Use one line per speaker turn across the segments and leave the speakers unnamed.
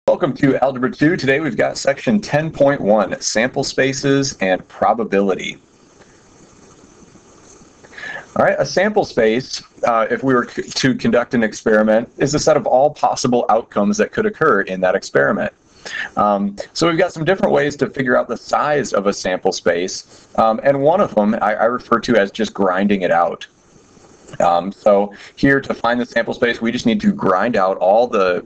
Welcome to Algebra 2. Today we've got section 10.1, sample spaces and probability. All right, a sample space, if we were to conduct an experiment, is a set of all possible outcomes that could occur in that experiment. So we've got some different ways to figure out the size of a sample space, and one of them I refer to as just grinding it out. So here, to find the sample space, we just need to grind out all the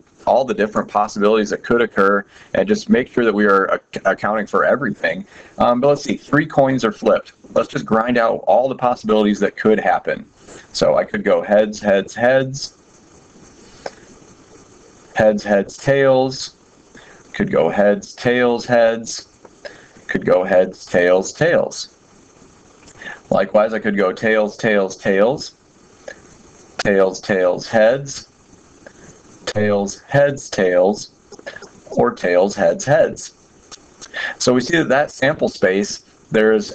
different possibilities that could occur and just make sure that we are accounting for everything. But let's see, 3 coins are flipped. Let's just grind out all the possibilities that could happen. So I could go heads, heads, heads, heads, heads, tails, could go heads, tails, heads, could go heads, tails, tails. Likewise, I could go tails, tails, tails, tails, tails, heads, tails, heads, tails, or tails, heads, heads. So we see that sample space, there's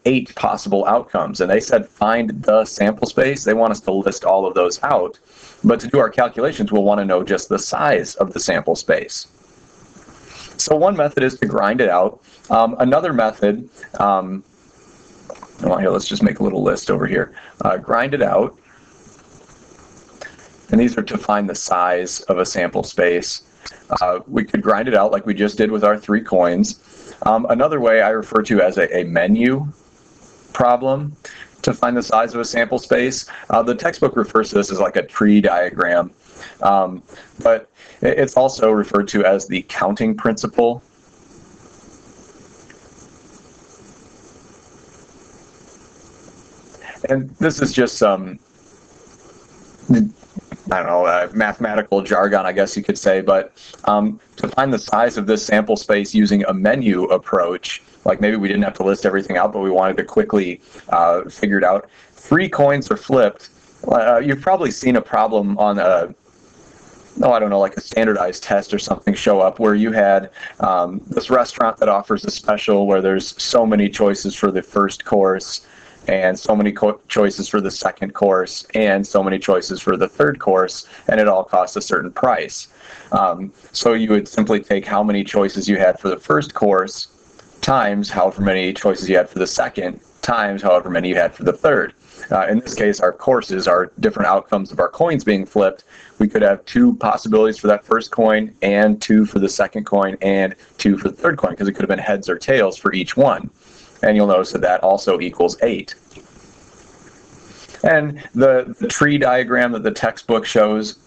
8 possible outcomes, and they said find the sample space. They want us to list all of those out, but to do our calculations, we'll want to know just the size of the sample space. So one method is to grind it out. Another method, here, let's just make a little list over here. Grind it out. And these are to find the size of a sample space. We could grind it out like we just did with our 3 coins. Another way I refer to as a menu problem to find the size of a sample space. The textbook refers to this as like a tree diagram, but it's also referred to as the counting principle. And this is just some, I don't know, mathematical jargon, I guess you could say, but to find the size of this sample space using a menu approach, like maybe we didn't have to list everything out, but we wanted to quickly figure it out. 3 coins are flipped. You've probably seen a problem on like a standardized test or something show up where you had this restaurant that offers a special where there's so many choices for the first course, and so many choices for the second course, and so many choices for the third course, and it all costs a certain price. So you would simply take how many choices you had for the first course times however many choices you had for the second times however many you had for the third. In this case, our courses are different outcomes of our coins being flipped. We could have 2 possibilities for that first coin, and 2 for the second coin, and 2 for the third coin, because it could have been heads or tails for each one. And you'll notice that that also equals 8. And the tree diagram that the textbook shows,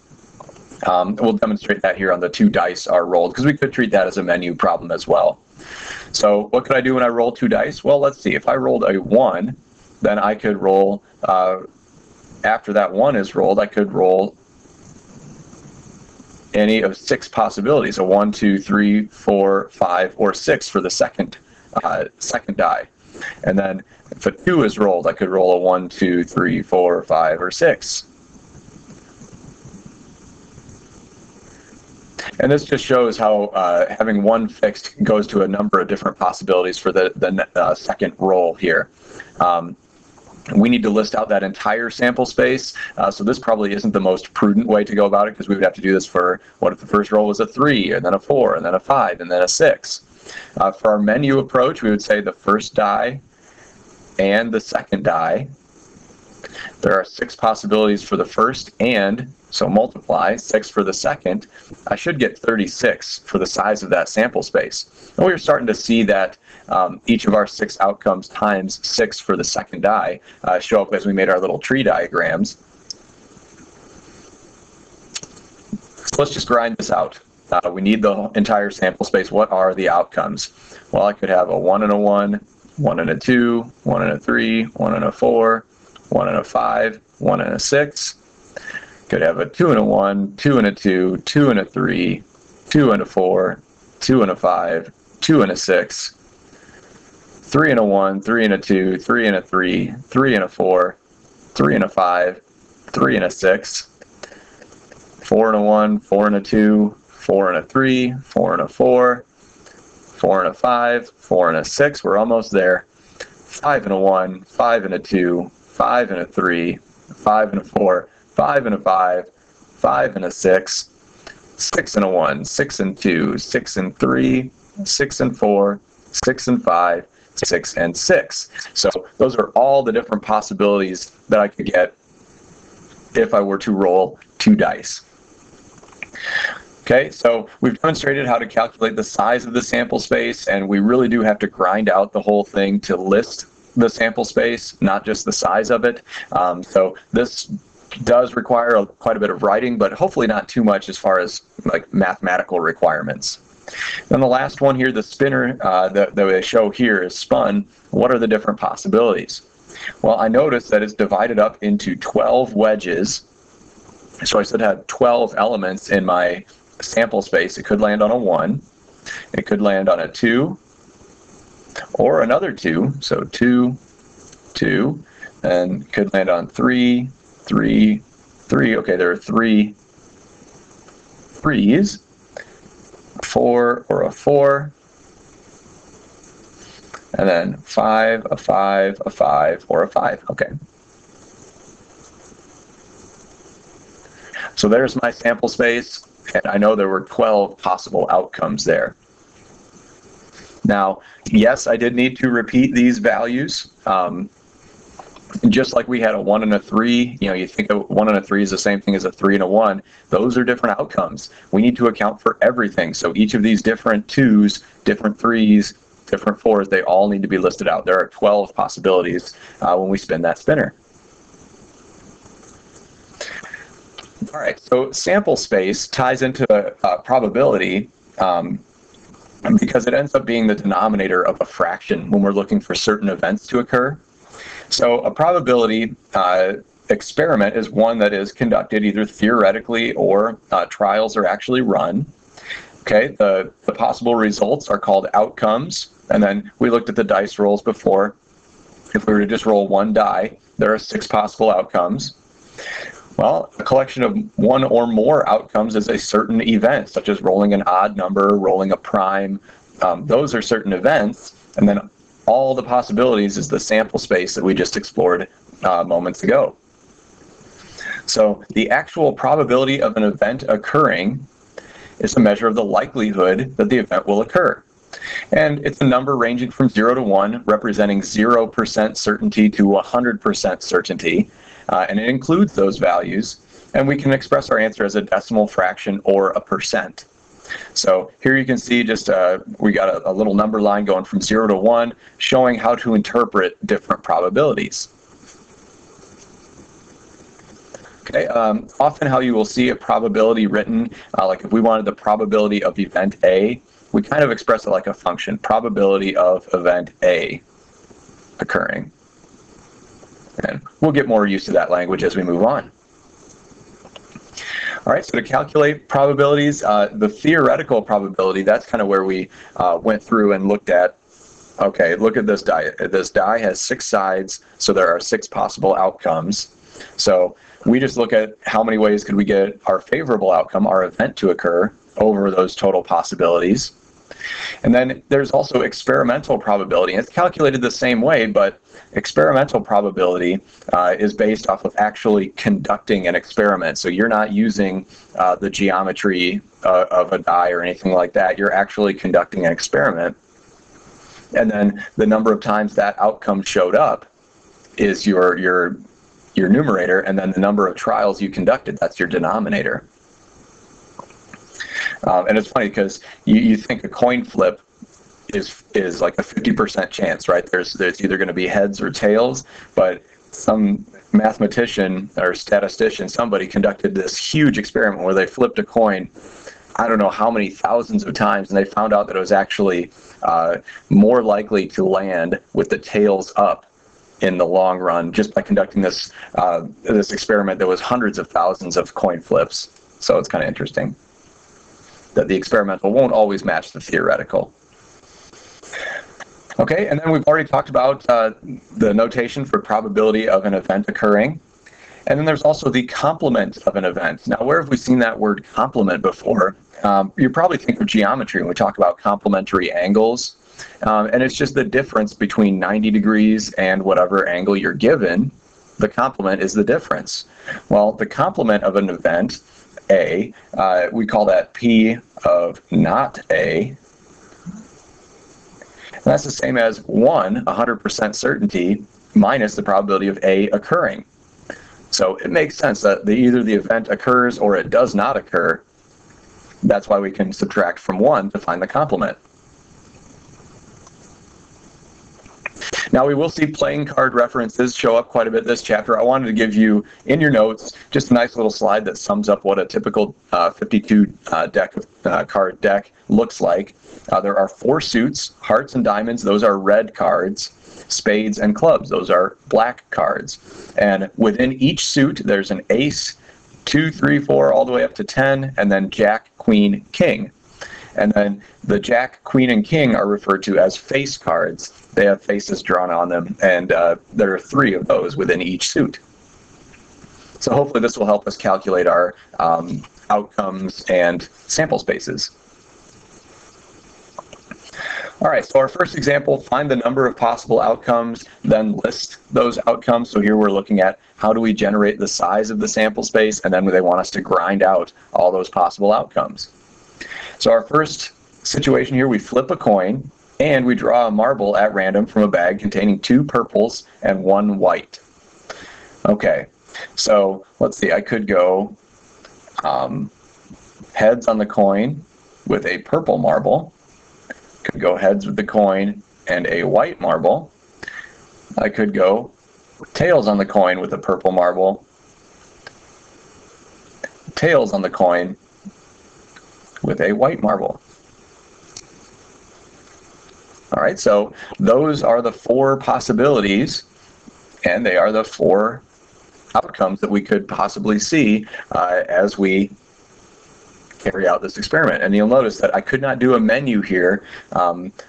we'll demonstrate that here on the 2 dice are rolled, because we could treat that as a menu problem as well. So what could I do when I roll 2 dice? Well, let's see. If I rolled a 1, then I could roll, after that 1 is rolled, I could roll any of 6 possibilities, a 1, 2, 3, 4, 5, or 6 for the second die. And then if a 2 is rolled, I could roll a 1, 2, 3, 4, 5, or 6. And this just shows how having 1 fixed goes to a number of different possibilities for the second roll here. We need to list out that entire sample space, so this probably isn't the most prudent way to go about it, because we would have to do this for, what if the first roll was a 3, and then a 4, and then a 5, and then a 6. For our menu approach, we would say the first die and the second die. There are 6 possibilities for the first, and so multiply 6 for the second. I should get 36 for the size of that sample space. And we're starting to see that each of our 6 outcomes times 6 for the second die show up as we made our little tree diagrams. So let's just grind this out. We need the entire sample space. What are the outcomes? Well, I could have a 1 and a 1, 1 and a 2, 1 and a 3, 1 and a 4, 1 and a 5, 1 and a 6. Could have a 2 and a 1, 2 and a 2, 2 and a 3, 2 and a 4, 2 and a 5, 2 and a 6, 3 and a 1, 3 and a 2, 3 and a 3, 3 and a 4, 3 and a 5, 3 and a 6, 4 and a 1, 4 and a 2, 4 and a 3, 4 and a 4, 4 and a 5, 4 and a 6, we're almost there, 5 and a 1, 5 and a 2, 5 and a 3, 5 and a 4, 5 and a 5, 5 and a 6, 6 and a 1, 6 and 2, 6 and 3, 6 and 4, 6 and 5, 6 and 6. So those are all the different possibilities that I could get if I were to roll 2 dice. Okay, so we've demonstrated how to calculate the size of the sample space, and we really do have to grind out the whole thing to list the sample space, not just the size of it. So this does require quite a bit of writing, but hopefully not too much as far as like mathematical requirements. Then the last one here, the spinner that they show here is spun. What are the different possibilities? Well, I noticed that it's divided up into 12 wedges. So I should have 12 elements in my sample space. It could land on a 1. It could land on a 2 or another 2. So 2, 2, and could land on 3, 3, 3. Okay, there are 3 3s. 4 or a 4, and then 5, a 5, a 5, or a 5. Okay. So there's my sample space, and I know there were 12 possible outcomes there. Now, yes, I did need to repeat these values. Just like we had a 1 and a 3, you know, you think a 1 and a 3 is the same thing as a 3 and a 1. Those are different outcomes. We need to account for everything. So each of these different 2s, different 3s, different 4s, they all need to be listed out. There are 12 possibilities when we spin that spinner. All right, so sample space ties into probability because it ends up being the denominator of a fraction when we're looking for certain events to occur. So a probability experiment is one that is conducted either theoretically or trials are actually run. Okay, the possible results are called outcomes, and then we looked at the dice rolls before. If we were to just roll 1 die, there are 6 possible outcomes. Well, a collection of 1 or more outcomes is a certain event, such as rolling an odd number, rolling a prime. Those are certain events, and then all the possibilities is the sample space that we just explored moments ago. So the actual probability of an event occurring is a measure of the likelihood that the event will occur. And it's a number ranging from 0 to 1, representing 0% certainty to 100% certainty. And it includes those values. And we can express our answer as a decimal fraction or a percent. So here you can see just we got a little number line going from 0 to 1, showing how to interpret different probabilities. Okay, often how you will see a probability written, like if we wanted the probability of event A, we kind of express it like a function, probability of event A occurring. And we'll get more used to that language as we move on. All right, so to calculate probabilities, the theoretical probability, that's kind of where we went through and looked at, okay, look at this die. This die has 6 sides, so there are 6 possible outcomes. So we just look at how many ways could we get our favorable outcome, our event to occur, over those total possibilities. And then there's also experimental probability. It's calculated the same way, but experimental probability is based off of actually conducting an experiment. So you're not using the geometry of a die or anything like that. You're actually conducting an experiment. And then the number of times that outcome showed up is your numerator, and then the number of trials you conducted, that's your denominator. And it's funny because you think a coin flip is like a 50% chance, right? There's either going to be heads or tails, but some mathematician or statistician, somebody conducted this huge experiment where they flipped a coin, I don't know how many thousands of times, and they found out that it was actually more likely to land with the tails up in the long run just by conducting this this experiment that was hundreds of thousands of coin flips. So it's kind of interesting that the experimental won't always match the theoretical. Okay, and then we've already talked about the notation for probability of an event occurring. And then there's also the complement of an event. Now, where have we seen that word complement before? You probably think of geometry when we talk about complementary angles. And it's just the difference between 90 degrees and whatever angle you're given. The complement is the difference. Well, the complement of an event A. We call that P of not A. And that's the same as 1, 100% certainty, minus the probability of A occurring. So it makes sense that either the event occurs or it does not occur. That's why we can subtract from 1 to find the complement. Now we will see playing card references show up quite a bit this chapter. I wanted to give you, in your notes, just a nice little slide that sums up what a typical 52 card deck looks like. There are 4 suits: hearts and diamonds, those are red cards; spades and clubs, those are black cards. And within each suit, there's an ace, 2, 3, 4, all the way up to 10, and then jack, queen, king. And then the jack, queen, and king are referred to as face cards. They have faces drawn on them, and there are 3 of those within each suit. So hopefully this will help us calculate our outcomes and sample spaces. All right, so our first example, find the number of possible outcomes, then list those outcomes. So here we're looking at how do we generate the size of the sample space, and then they want us to grind out all those possible outcomes. So our first situation here, we flip a coin and we draw a marble at random from a bag containing 2 purples and 1 white. Okay, so let's see, I could go heads on the coin with a purple marble. Could go heads with the coin and a white marble. I could go tails on the coin with a purple marble. Tails on the coin with a white marble. All right, so those are the 4 possibilities, and they are the 4 outcomes that we could possibly see as we carry out this experiment. And you'll notice that I could not do a menu here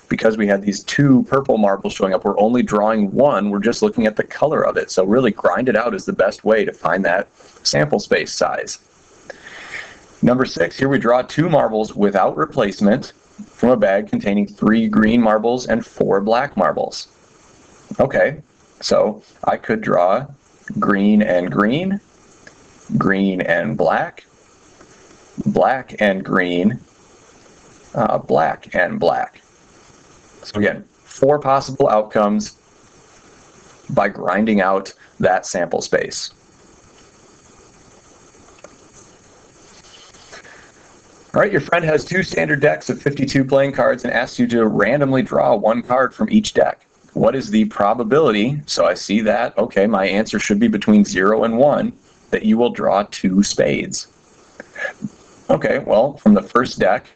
because we had these 2 purple marbles showing up. We're only drawing 1. We're just looking at the color of it. So really grind it out is the best way to find that sample space size. Number 6, here we draw 2 marbles without replacement from a bag containing 3 green marbles and 4 black marbles. Okay, so I could draw green and green, green and black, black and green, black and black. So again, 4 possible outcomes by grinding out that sample space. All right, your friend has 2 standard decks of 52 playing cards and asks you to randomly draw 1 card from each deck. What is the probability? So I see that, okay, my answer should be between 0 and 1, that you will draw 2 spades. Okay, well, from the first deck,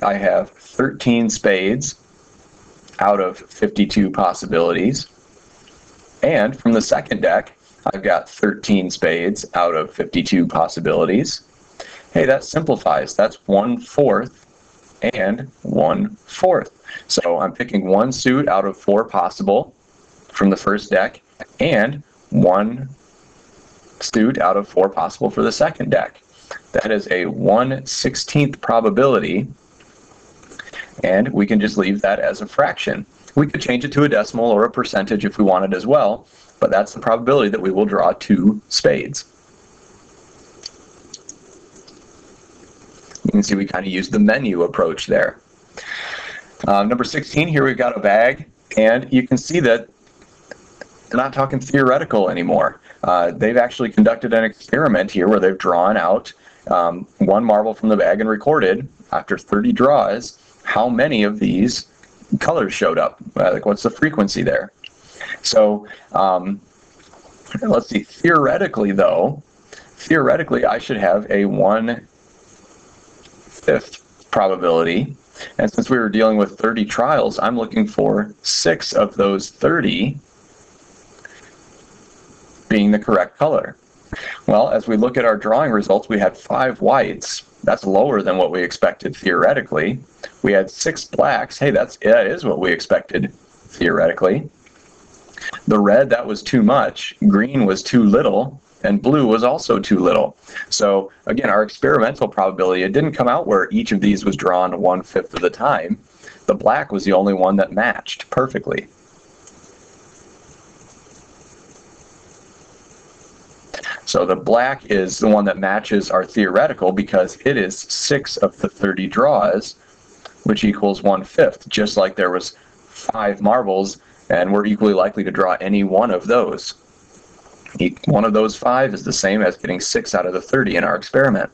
I have 13 spades out of 52 possibilities. And from the second deck, I've got 13 spades out of 52 possibilities. Hey, that simplifies. That's 1/4 and 1/4. So I'm picking 1 suit out of 4 possible from the first deck and 1 suit out of 4 possible for the second deck. That is a 1/16 probability, and we can just leave that as a fraction. We could change it to a decimal or a percentage if we wanted as well, but that's the probability that we will draw 2 spades. You can see we kind of used the menu approach there. Number 16, here we've got a bag, and you can see that they're not talking theoretical anymore. They've actually conducted an experiment here where they've drawn out 1 marble from the bag and recorded, after 30 draws, how many of these colors showed up. Like, what's the frequency there? So let's see, theoretically I should have a 1/5 probability. And since we were dealing with 30 trials, I'm looking for 6 of those 30 being the correct color. Well, as we look at our drawing results, we had 5 whites. That's lower than what we expected theoretically. We had 6 blacks. Hey, that is what we expected theoretically. The red, that was too much. Green was too little. And blue was also too little. So again, our experimental probability, it didn't come out where each of these was drawn 1/5 of the time. The black was the only one that matched perfectly. So the black is the one that matches our theoretical because it is 6 of the 30 draws, which equals 1/5, just like there was 5 marbles, and we're equally likely to draw any one of those. One of those 5 is the same as getting 6 out of the 30 in our experiment.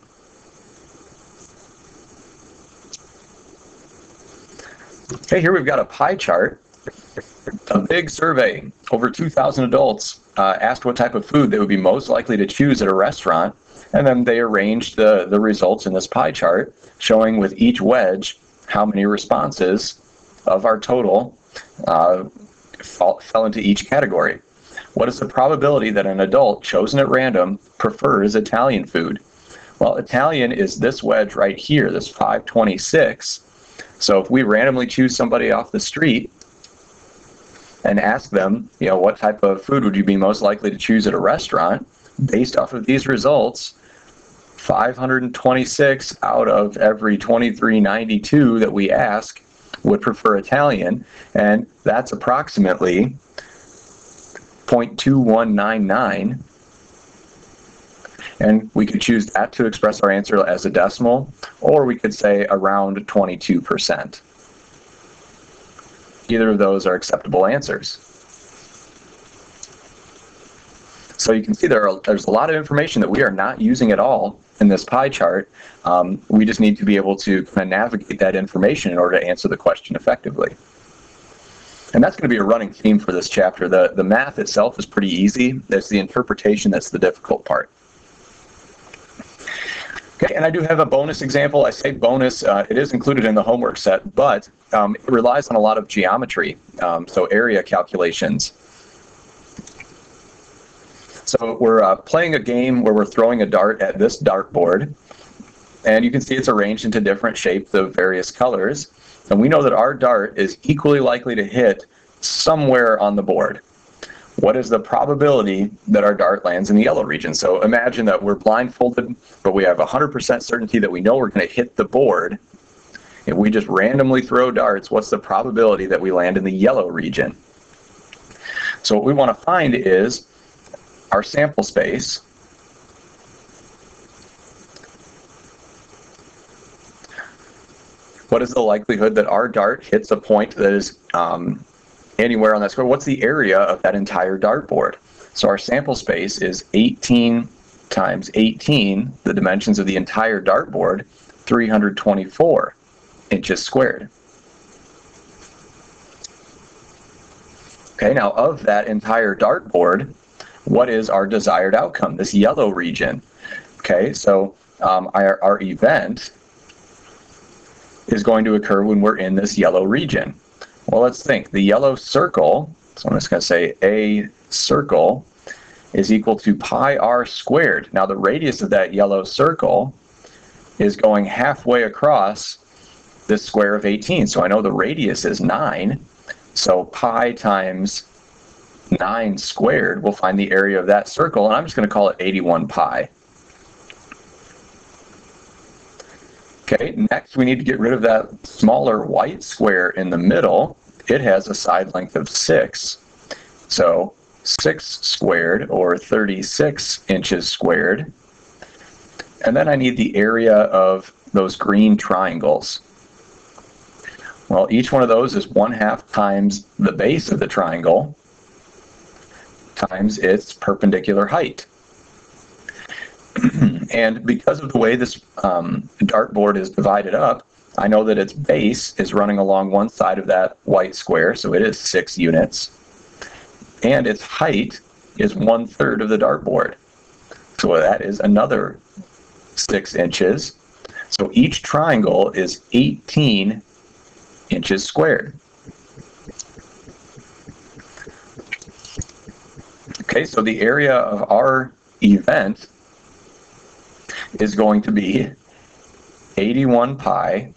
Okay, here we've got a pie chart. A big survey, over 2,000 adults asked what type of food they would be most likely to choose at a restaurant, and then they arranged the results in this pie chart, showing with each wedge how many responses of our total fell into each category. What is the probability that an adult chosen at random prefers Italian food? Well, Italian is this wedge right here, this 526. So if we randomly choose somebody off the street and ask them, what type of food would you be most likely to choose at a restaurant, based off of these results, 526 out of every 2392 that we ask would prefer Italian, and that's approximately 0.2199. And we could choose that to express our answer as a decimal, or we could say around 22%. Either of those are acceptable answers. So you can see there's a lot of information that we are not using at all in this pie chart. We just need to be able to kind of navigate that information in order to answer the question effectively. And that's going to be a running theme for this chapter. The math itself is pretty easy. It's the interpretation that's the difficult part. Okay, and I do have a bonus example. I say bonus, it is included in the homework set, but it relies on a lot of geometry, so area calculations. So we're playing a game where we're throwing a dart at this dartboard, and you can see it's arranged into different shapes of various colors, and we know that our dart is equally likely to hit somewhere on the board. What is the probability that our dart lands in the yellow region? So imagine that we're blindfolded, but we have 100% certainty that we know we're going to hit the board. If we just randomly throw darts, what's the probability that we land in the yellow region? So what we want to find is our sample space. What is the likelihood that our dart hits a point that is anywhere on that square? What's the area of that entire dartboard? So our sample space is 18 times 18, the dimensions of the entire dartboard, 324 inches squared. Okay, now of that entire dartboard, what is our desired outcome, this yellow region? Okay, so our event is going to occur when we're in this yellow region. Well, let's think. The yellow circle, so I'm just going to say a circle, is equal to pi r squared. Now the radius of that yellow circle is going halfway across this square of 18. So I know the radius is 9. So pi times 9 squared will find the area of that circle, and I'm just going to call it 81 pi. Okay, next we need to get rid of that smaller white square in the middle. It has a side length of 6. So 6 squared, or 36 inches squared. And then I need the area of those green triangles. Well, each one of those is 1/2 times the base of the triangle times its perpendicular height. And because of the way this dartboard is divided up, I know that its base is running along one side of that white square, so it is 6 units. And its height is 1/3 of the dartboard. So that is another 6 inches. So each triangle is 18 inches squared. Okay, so the area of our event is going to be 81 pi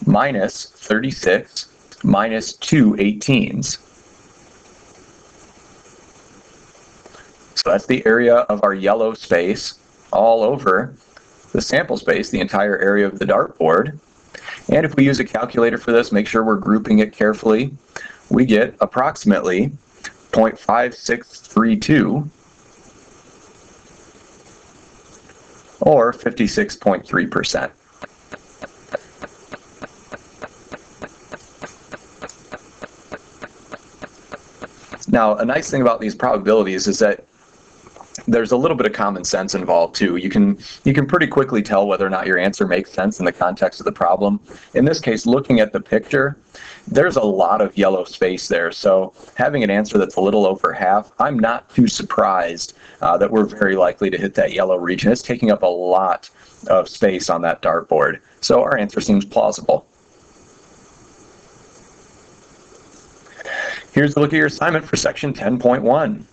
minus 36 minus 2 18s. So that's the area of our yellow space all over the sample space, the entire area of the dartboard. And if we use a calculator for this, make sure we're grouping it carefully, we get approximately 0.5632 or 56.3%. Now, a nice thing about these probabilities is that there's a little bit of common sense involved too. You can pretty quickly tell whether or not your answer makes sense in the context of the problem. In this case, looking at the picture, there's a lot of yellow space there. So having an answer that's a little over half, I'm not too surprised that we're very likely to hit that yellow region. It's taking up a lot of space on that dartboard. So our answer seems plausible. Here's a look at your assignment for section 10.1.